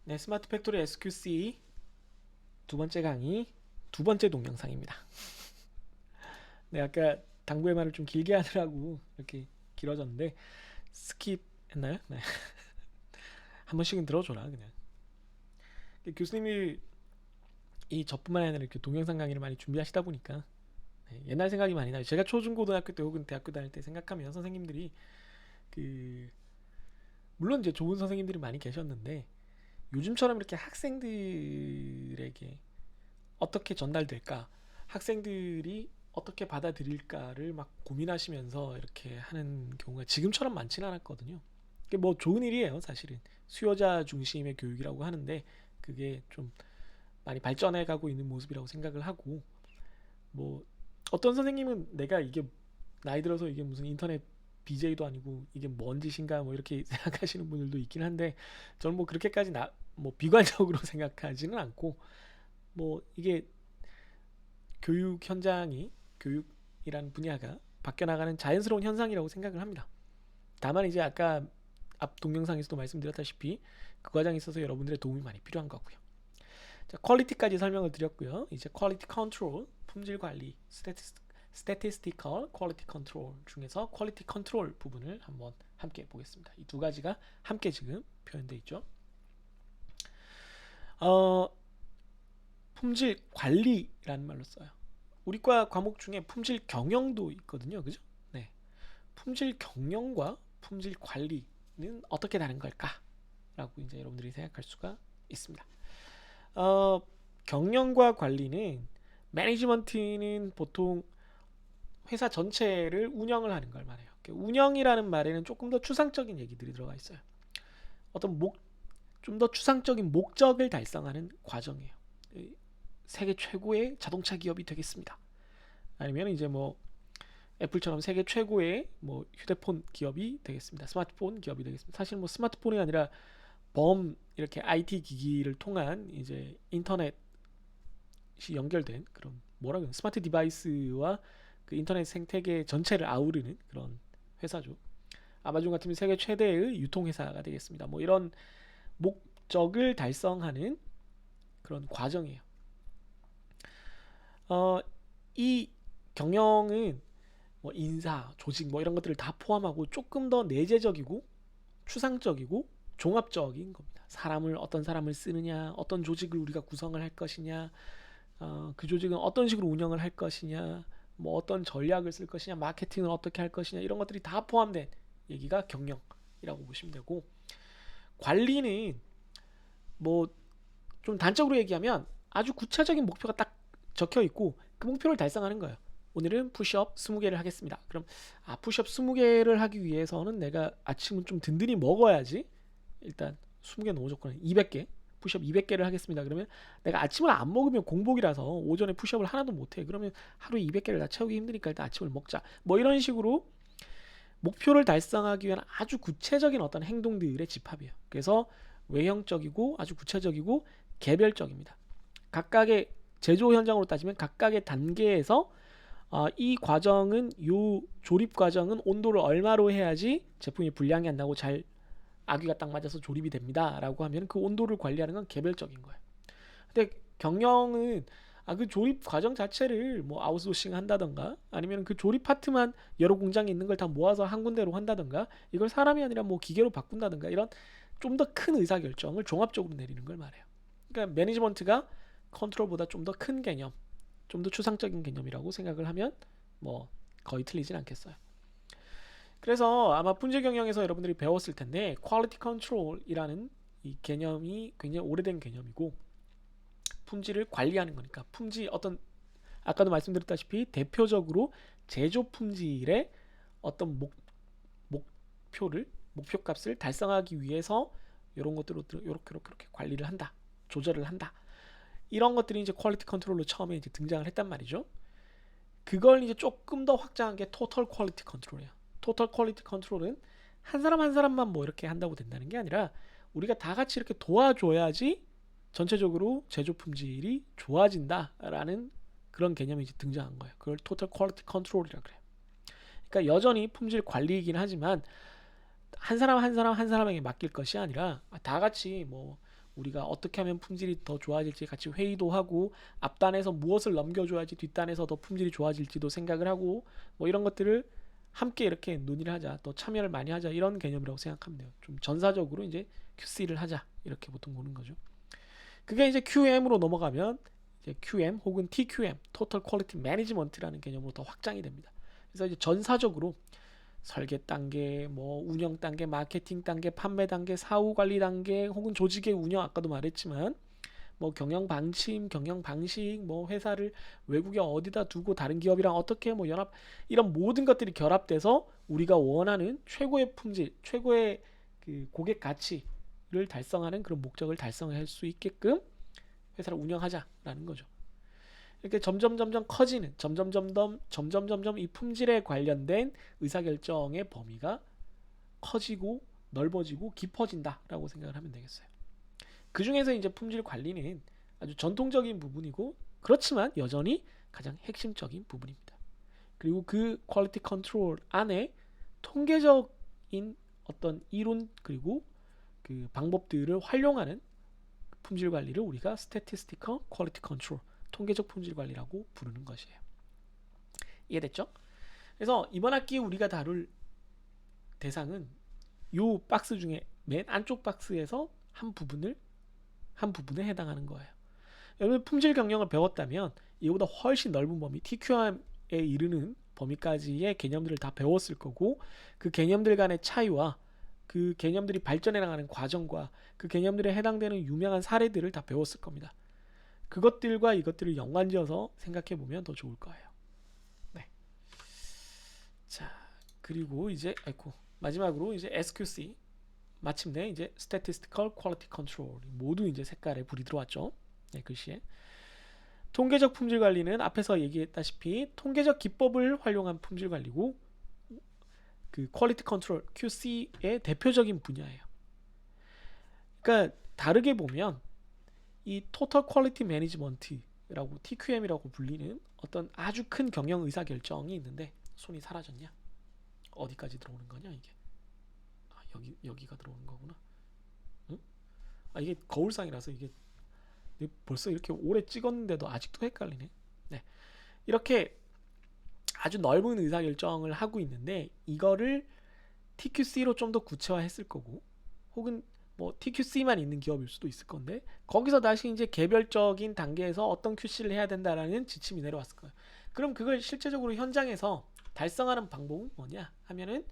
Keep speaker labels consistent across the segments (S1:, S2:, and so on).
S1: 네, 스마트 팩토리 SQC 두 번째 강의 두 번째 동영상입니다. 네, 아까 당부의 말을 좀 길게 하느라고 이렇게 길어졌는데 스킵 했나요? 네. 한 번씩은 들어줘라 그냥. 교수님이 이 저뿐만 아니라 이렇게 동영상 강의를 많이 준비하시다 보니까 네, 옛날 생각이 많이 나요. 제가 초중고등학교 때 혹은 대학교 다닐 때 생각하면 선생님들이 그 물론 이제 좋은 선생님들이 많이 계셨는데 요즘처럼 이렇게 학생들에게 어떻게 전달될까, 학생들이 어떻게 받아들일까를 막 고민하시면서 이렇게 하는 경우가 지금처럼 많지는 않았거든요. 그게 뭐 좋은 일이에요, 사실은. 수요자 중심의 교육이라고 하는데 그게 좀 많이 발전해 가고 있는 모습이라고 생각을 하고, 뭐 어떤 선생님은 내가 이게 나이 들어서 이게 무슨 인터넷 BJ도 아니고 이게 뭔 짓인가 뭐 이렇게 생각하시는 분들도 있긴 한데, 저는 뭐 그렇게까지 뭐 비관적으로 생각하지는 않고, 뭐 이게 교육 현장이, 교육이라는 분야가 바뀌어 나가는 자연스러운 현상이라고 생각을 합니다. 다만 이제 아까 앞 동영상에서도 말씀드렸다시피 그 과정에 있어서 여러분들의 도움이 많이 필요한 거고요. 자, 퀄리티까지 설명을 드렸고요. 이제 퀄리티 컨트롤, 품질 관리, statistical quality control 중에서 퀄리티 컨트롤 부분을 한번 함께 보겠습니다. 이 두 가지가 함께 지금 표현되어 있죠. 어, 품질 관리라는 말로 써요. 우리과 과목 중에 품질 경영도 있거든요. 그죠? 네. 품질 경영과 품질 관리는 어떻게 다른 걸까? 라고 이제 여러분들이 생각할 수가 있습니다. 어, 경영과 관리는, 매니지먼트는 보통 회사 전체를 운영을 하는 걸 말해요. 운영이라는 말에는 조금 더 추상적인 얘기들이 들어가 있어요. 어떤 좀 더 추상적인 목적을 달성하는 과정이에요. 세계 최고의 자동차 기업이 되겠습니다. 아니면 이제 뭐 애플처럼 세계 최고의 뭐 휴대폰 기업이 되겠습니다. 스마트폰 기업이 되겠습니다. 사실 뭐 스마트폰이 아니라 이렇게 IT 기기를 통한 이제 인터넷이 연결된 그런, 뭐라 그래, 스마트 디바이스와 그 인터넷 생태계 전체를 아우르는 그런 회사죠. 아마존 같으면 세계 최대의 유통회사가 되겠습니다. 뭐 이런 목적을 달성하는 그런 과정이에요. 어, 이 경영은 뭐 인사, 조직 뭐 이런 것들을 다 포함하고 조금 더 내재적이고 추상적이고 종합적인 겁니다. 어떤 사람을 쓰느냐, 어떤 조직을 우리가 구성을 할 것이냐, 그 조직은 어떤 식으로 운영을 할 것이냐, 뭐 어떤 전략을 쓸 것이냐, 마케팅을 어떻게 할 것이냐, 이런 것들이 다 포함된 얘기가 경영이라고 보시면 되고, 관리는 뭐 좀 단적으로 얘기하면 아주 구체적인 목표가 딱 적혀 있고 그 목표를 달성하는 거예요. 오늘은 푸시업 20개를 하겠습니다. 그럼 푸시업 20개를 하기 위해서는 내가 아침은 좀 든든히 먹어야지. 일단 20개 너무 적구나. 200개. 푸시업 200개를 하겠습니다. 그러면 내가 아침을 안 먹으면 공복이라서 오전에 푸시업을 하나도 못 해. 그러면 하루에 200개를 다 채우기 힘드니까 일단 아침을 먹자. 뭐 이런 식으로 목표를 달성하기 위한 아주 구체적인 어떤 행동들의 집합이에요. 그래서 외형적이고 아주 구체적이고 개별적입니다. 각각의 제조 현장으로 따지면 각각의 단계에서 이 과정은, 이 조립 과정은 온도를 얼마로 해야지 제품이 불량이 안 나고 잘 아귀가 딱 맞아서 조립이 됩니다 라고 하면 그 온도를 관리하는 건 개별적인 거예요. 근데 경영은 그 조립 과정 자체를 뭐 아웃소싱 한다던가 아니면 그 조립 파트만 여러 공장에 있는 걸 다 모아서 한 군데로 한다던가 이걸 사람이 아니라 뭐 기계로 바꾼다던가 이런 좀 더 큰 의사결정을 종합적으로 내리는 걸 말해요. 그러니까 매니지먼트가 컨트롤보다 좀 더 큰 개념, 좀 더 추상적인 개념이라고 생각을 하면 뭐 거의 틀리진 않겠어요. 그래서 아마 품질 경영에서 여러분들이 배웠을 텐데 퀄리티 컨트롤이라는 이 개념이 굉장히 오래된 개념이고, 품질을 관리하는 거니까 아까도 말씀드렸다시피 대표적으로 제조 품질의 어떤 목표값을 달성하기 위해서 이런 것들로 이렇게 관리를 한다, 조절을 한다. 이런 것들이 이제 퀄리티 컨트롤로 처음에 이제 등장을 했단 말이죠. 그걸 이제 조금 더 확장한 게 토털 퀄리티 컨트롤이에요. 토털 퀄리티 컨트롤은 한 사람 한 사람만 뭐 이렇게 한다고 된다는 게 아니라 우리가 다 같이 이렇게 도와줘야지 전체적으로 제조 품질이 좋아진다라는 그런 개념이 이제 등장한 거예요. 그걸 토털 퀄리티 컨트롤이라고 그래요. 그러니까 여전히 품질 관리이긴 하지만 한 사람 한 사람에게 맡길 것이 아니라 다 같이 뭐 우리가 어떻게 하면 품질이 더 좋아질지 같이 회의도 하고 앞단에서 무엇을 넘겨줘야지 뒷단에서 더 품질이 좋아질지도 생각을 하고 뭐 이런 것들을 함께 이렇게 논의를 하자, 또 참여를 많이 하자 이런 개념이라고 생각하면 돼요. 좀 전사적으로 이제 QC를 하자 이렇게 보통 보는 거죠. 그게 이제 QM으로 넘어가면 이제 QM 혹은 TQM, Total Quality Management라는 개념으로 더 확장이 됩니다. 그래서 이제 전사적으로 설계 단계, 뭐 운영 단계, 마케팅 단계, 판매 단계, 사후 관리 단계, 혹은 조직의 운영 아까도 말했지만 뭐 경영 방침, 경영 방식, 뭐 회사를 외국에 어디다 두고 다른 기업이랑 어떻게 뭐 연합 이런 모든 것들이 결합돼서 우리가 원하는 최고의 품질, 최고의 그 고객 가치를 달성하는 그런 목적을 달성할 수 있게끔 회사를 운영하자라는 거죠. 이렇게 점점 커지는 점점 이 품질에 관련된 의사결정의 범위가 커지고 넓어지고 깊어진다라고 생각을 하면 되겠어요. 그 중에서 이제 품질 관리는 아주 전통적인 부분이고 그렇지만 여전히 가장 핵심적인 부분입니다. 그리고 그 퀄리티 컨트롤 안에 통계적인 어떤 이론 그리고 그 방법들을 활용하는 품질 관리를 우리가 Statistical Quality Control, 통계적 품질 관리라고 부르는 것이에요. 이해됐죠? 그래서 이번 학기 우리가 다룰 대상은 이 박스 중에 맨 안쪽 박스에서 한 부분에 해당하는 거예요. 여러분 품질 경영을 배웠다면 이보다 훨씬 넓은 범위 TQM에 이르는 범위까지의 개념들을 다 배웠을 거고 그 개념들 간의 차이와 그 개념들이 발전해 나가는 과정과 그 개념들에 해당되는 유명한 사례들을 다 배웠을 겁니다. 그것들과 이것들을 연관지어서 생각해 보면 더 좋을 거예요. 네. 자, 그리고 이제 마지막으로 이제 SQC 마침내 이제 Statistical Quality Control 모두 이제 색깔에 불이 들어왔죠. 네, 글씨에. 통계적 품질 관리는 앞에서 얘기했다시피 통계적 기법을 활용한 품질 관리고 그 퀄리티 컨트롤 QC의 대표적인 분야예요. 그러니까 다르게 보면 이 토탈 퀄리티 매니지먼트라고 TQM이라고 불리는 어떤 아주 큰 경영 의사 결정이 있는데 손이 사라졌냐? 어디까지 들어오는 거냐 이게? 여기가 들어오는 거구나. 응? 이게 거울상이라서 이게 벌써 이렇게 오래 찍었는데도 아직도 헷갈리네. 네. 이렇게 아주 넓은 의사결정을 하고 있는데 이거를 TQC로 좀 더 구체화했을 거고 혹은 뭐 TQC만 있는 기업일 수도 있을 건데 거기서 다시 이제 개별적인 단계에서 어떤 QC를 해야 된다라는 지침이 내려왔을 거예요. 그럼 그걸 실제적으로 현장에서 달성하는 방법은 뭐냐 하면은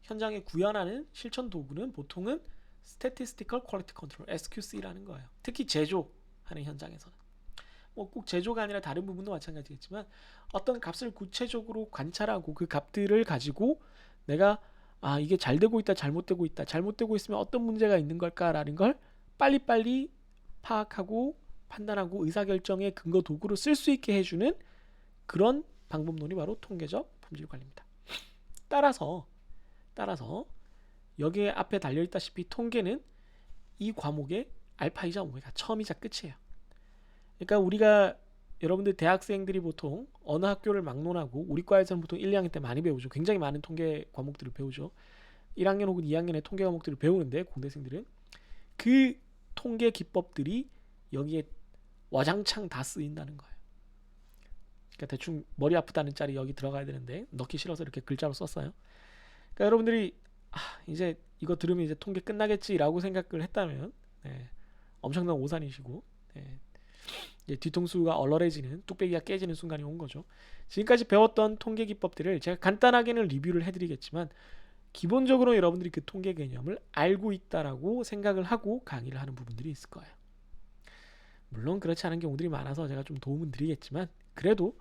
S1: 현장에 구현하는 실천 도구는 보통은 Statistical Quality Control SQC라는 거예요. 특히 제조하는 현장에서는 뭐 꼭 제조가 아니라 다른 부분도 마찬가지겠지만 어떤 값을 구체적으로 관찰하고 그 값들을 가지고 내가 이게 잘 되고 있다 잘못되고 있으면 어떤 문제가 있는 걸까라는 걸 빨리빨리 파악하고 판단하고 의사결정의 근거 도구로 쓸 수 있게 해주는 그런 방법론이 바로 통계적 품질 관리입니다. 따라서 여기에 앞에 달려있다시피 통계는 이 과목의 알파이자 오메가 처음이자 끝이에요. 그러니까 우리가 여러분들 대학생들이 보통 어느 학교를 막론하고 우리 과에서는 보통 1, 2학년 때 많이 배우죠. 굉장히 많은 통계 과목들을 배우죠. 1학년 혹은 2학년에 통계 과목들을 배우는데 공대생들은 그 통계 기법들이 여기에 와장창 다 쓰인다는 거예요. 그러니까 대충 머리 아프다는 짤이 여기 들어가야 되는데 넣기 싫어서 이렇게 글자로 썼어요. 그러니까 여러분들이 이제 이거 들으면 이제 통계 끝나겠지라고 생각을 했다면 엄청난 오산이시고 이제 뒤통수가 얼얼해지는 뚝배기가 깨지는 순간이 온 거죠. 지금까지 배웠던 통계 기법들을 제가 간단하게는 리뷰를 해드리겠지만 기본적으로 여러분들이 그 통계 개념을 알고 있다라고 생각을 하고 강의를 하는 부분들이 있을 거예요. 물론 그렇지 않은 경우들이 많아서 제가 좀 도움은 드리겠지만 그래도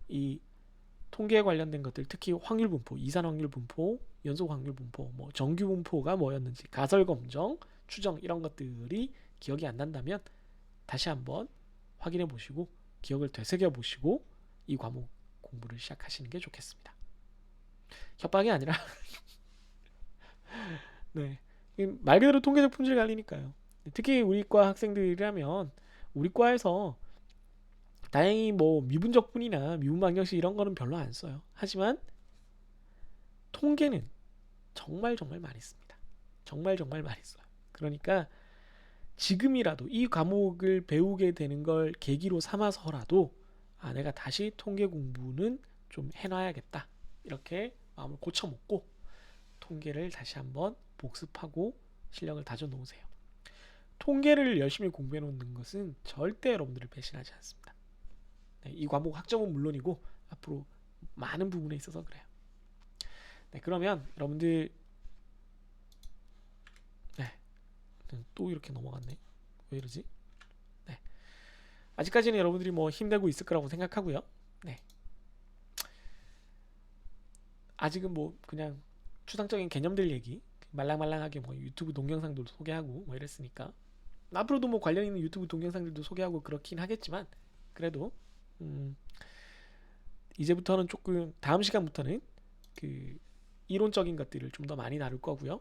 S1: 이 통계에 관련된 것들 특히 확률 분포, 이산 확률 분포, 연속 확률 분포, 뭐 정규 분포가 뭐였는지 가설 검정, 추정 이런 것들이 기억이 안 난다면 다시 한번 확인해 보시고 기억을 되새겨 보시고 이 과목 공부를 시작하시는 게 좋겠습니다. 협박이 아니라 말 그대로 통계적 품질 관리니까요. 특히 우리 과 학생들이라면 우리 과에서 다행히 뭐 미분적분이나 미분방정식 이런 거는 별로 안 써요. 하지만 통계는 정말 많이 씁니다. 정말 많이 써요. 그러니까 지금이라도 이 과목을 배우게 되는 걸 계기로 삼아서라도 내가 다시 통계 공부는 좀 해놔야겠다. 이렇게 마음을 고쳐먹고 통계를 다시 한번 복습하고 실력을 다져 놓으세요. 통계를 열심히 공부해 놓는 것은 절대 여러분들을 배신하지 않습니다. 네, 이 과목 학점은 물론이고 앞으로 많은 부분에 있어서 그래요. 네, 그러면 여러분들 또 이렇게 넘어갔네. 왜 이러지? 네, 아직까지는 여러분들이 뭐 힘내고 있을 거라고 생각하고요. 네, 아직은 뭐 그냥 추상적인 개념들 얘기 말랑말랑하게 뭐 유튜브 동영상도 소개하고 뭐 이랬으니까 앞으로도 뭐 관련 있는 유튜브 동영상들도 소개하고 그렇긴 하겠지만 그래도 이제부터는 조금 다음 시간부터는 그 이론적인 것들을 좀 더 많이 다룰 거고요.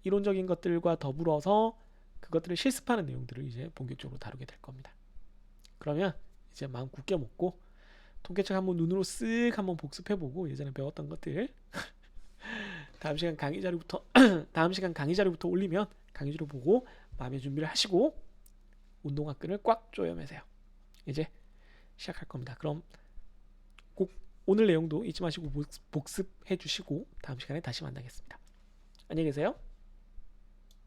S1: 이론적인 것들과 더불어서 그것들을 실습하는 내용들을 이제 본격적으로 다루게 될 겁니다. 그러면 이제 마음 굳게 먹고 통계책 한번 눈으로 쓱 한번 복습해보고 예전에 배웠던 것들 다음 시간 강의 자료부터 다음 시간 강의 자료부터 올리면 강의 자료 보고 마음의 준비를 하시고 운동화 끈을 꽉 조여매세요. 이제 시작할 겁니다. 그럼 꼭 오늘 내용도 잊지 마시고 복습해 주시고 다음 시간에 다시 만나겠습니다. 안녕히 계세요.